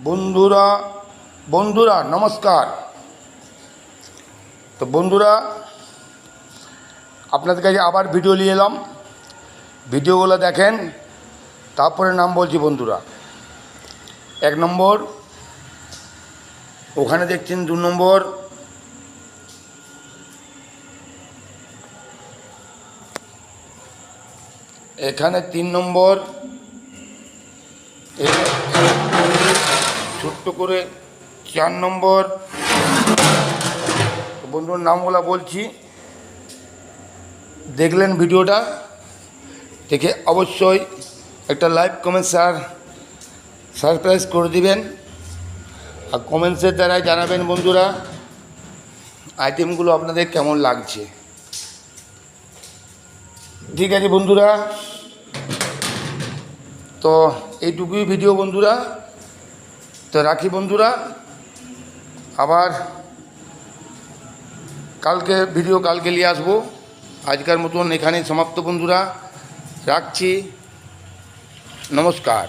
বন্ধুরা বন্ধুরা নমস্কার। তো বন্ধুরা, আপনাদের কাছে আবার ভিডিও নিয়ে এলাম। ভিডিওগুলো দেখেন, তারপরে নাম বলছি। বন্ধুরা, 1 নম্বর, ওখানে দেখছেন 2 নম্বর, এখানে 3 নম্বর, ছোট্ট করে 4 নম্বর। বন্ধুর নামগুলো বলছি, দেখলেন ভিডিওটা দেখে অবশ্যই একটা লাইক কমেন্ট সাবস্ক্রাইব করে দিবেন, আর কমেন্টসের দ্বারাই জানাবেন বন্ধুরা আইটেমগুলো আপনাদের কেমন লাগছে। ঠিক আছে বন্ধুরা, তো এইটুকুই ভিডিও বন্ধুরা। তো রাখি বন্ধুরা, আবার কালকে নিয়ে আসবো। আজকের মতন এখানেই সমাপ্ত বন্ধুরা, রাখছি। নমস্কার।